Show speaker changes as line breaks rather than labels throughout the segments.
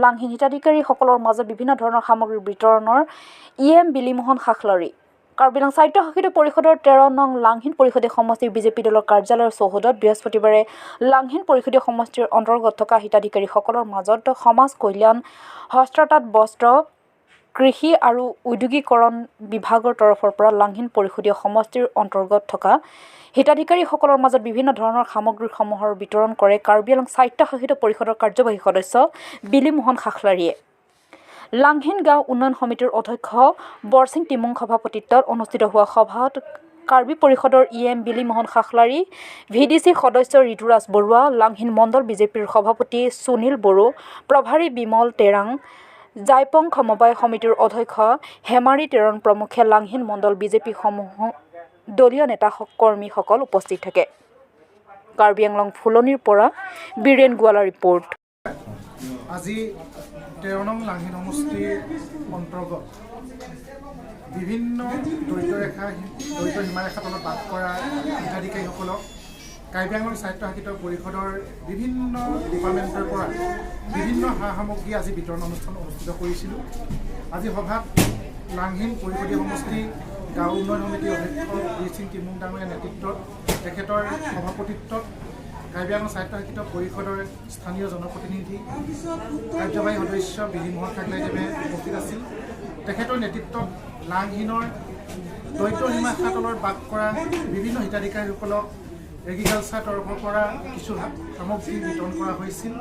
লাংহীন হিতাধিকাৰীসকলৰ মাজত বিভিন্ন ধৰণৰ সামগ্ৰী বিতৰণৰ EM বিলিমোহন খাখলাৰী কাৰ্বি আংলং স্বায়ত্তশাসিত পৰিষদৰ 13 নং লাংহীন পৰিষদীয় সমষ্টিৰ বিজেপি দলৰ কাৰ্যালয়ৰ চৌহদত বৃহস্পতিবাৰে লাংহীন পৰিষদীয় সমষ্টিৰ অন্তৰ্গত থকা হিতাধিকাৰীসকলৰ মাজত সমাজ কল্যাণ, হস্ততাঁত, বস্ত্ৰ, কৃষি আৰু উদ্যোগীকৰণ বিভাগৰ তৰফৰ পৰা লাংহীন পৰিষদীয় সমষ্টিৰ অন্তৰ্গত থকা হিতাধিকাৰীসকলৰ মাজত বিভিন্ন ধৰণৰ সামগ্ৰীসমূহৰ বিতৰণ কৰে কাৰ্বি আংলং স্বায়ত্তশাসিত পৰিষদৰ কাৰ্যবাহী সদস্য বিলিমোহন খাখলাৰীয়ে। লাংহীন গাঁও উন্নয়ন সমিতিৰ অধ্যক্ষ বৰসিং টিমুং সভাপতিত্বত অনুষ্ঠিত হোৱা সভাত কাৰ্বি পৰিষদৰ EM বিলিমোহন খাখলাৰী, VDC সদস্য ঋতুৰাজ বৰুৱা, লাংহীন মণ্ডল বিজেপিৰ সভাপতি সুনীল বড়ো, প্ৰভাৰী বিমল টেৰাং, জাইপং সমবায় সমিতিৰ অধ্যক্ষ হেমাৰী টেৰণ প্ৰমুখ্যে লাংহীন মণ্ডল বিজেপি সমূহ দলীয় নেতা কৰ্মীসকল উপস্থিত থাকে। কাৰ্বি আংলং ফুলনিৰ পৰা বীৰেন গোৱালা ৰিপৰ্ট।
আজি 13 নং লাংহীন সমষ্টিৰ অন্তৰ্গত বিভিন্ন দৰিদ্ৰ সীমাৰেখা তলত বাস কৰা হিতাধিকাৰীসকলক কাৰ্বি আংলং স্বায়ত্তশাসিত পৰিষদৰ বিভিন্ন ডিপাৰ্টমেণ্টৰ পৰা বিভিন্ন সা সামগ্ৰী আজি বিতৰণ অনুষ্ঠান অনুষ্ঠিত কৰিছিলোঁ। আজি সভাত লাংহীন পৰিষদীয় সমষ্টি গাঁও উন্নয়ন সমিতিৰ অধ্যক্ষ বৰসিং টিমুং ডাঙৰীয়াৰ নেতৃত্বত তেখেতৰ সভাপতিত্বত কাৰ্বি আংলং স্বায়ত্তশাসিত পৰিষদৰ স্থানীয় জনপ্ৰতিনিধি কাৰ্যবাহী সদস্য বিলিমোহন খাখলাৰীদেৱে উপস্থিত আছিল। তেখেতৰ নেতৃত্বত লাংহীনৰ দৰিদ্ৰ সীমাৰেখা তলত বাস কৰা বিভিন্ন হিতাধিকাৰীসকলক এগ্ৰিকালচাৰ তৰফৰ পৰা কিছু সামগ্ৰী বিতৰণ কৰা হৈছিল।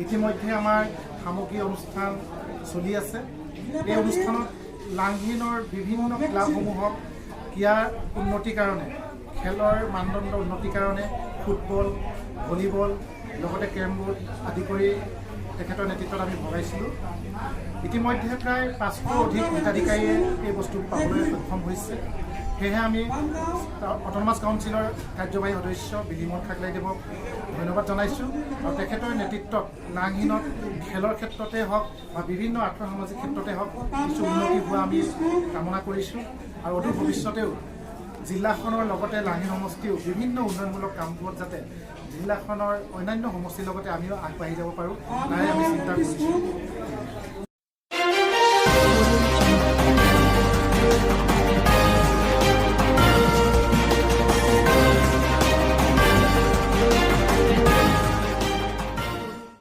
ইতিমধ্যে আমাৰ সামগ্ৰী অনুষ্ঠান চলি আছে। এই অনুষ্ঠানত লাংহীনৰ বিভিন্ন ক্লাবসমূহক ক্ৰীড়াৰ উন্নতিৰ কাৰণে, খেলৰ মানদণ্ড উন্নতিৰ কাৰণে ফুটবল, ভলীবল, লগতে কেৰম বোৰ্ড আদি কৰি তেখেতৰ নেতৃত্বত আমি ভগাইছিলোঁ। ইতিমধ্যে প্ৰায় 500 অধিক হিতাধিকাৰীয়ে এই বস্তু পাবলৈ সক্ষম হৈছে। সেয়েহে আমি অট'নমাছ কাউন্সিলৰ কাৰ্যবাহী সদস্য বিলিমোহন খাখলাৰীদেৱক ধন্যবাদ জনাইছোঁ আৰু তেখেতৰ নেতৃত্বত লাংহীনত খেলৰ ক্ষেত্ৰতে হওক বা বিভিন্ন আৰ্থসামাজিক ক্ষেত্ৰতে হওক কিছু উন্নতি হোৱা আমি কামনা কৰিছোঁ আৰু অদূৰ ভৱিষ্যতেও জিলাখনৰ লগতে লাংহীন সমষ্টিও বিভিন্ন উন্নয়নমূলক কামবোৰত যাতে জিলাখনৰ অন্যান্য সমষ্টিৰ লগতে আমিও আগবাঢ়ি যাব পাৰোঁ তাৰে আমি চিন্তা কৰিছোঁ।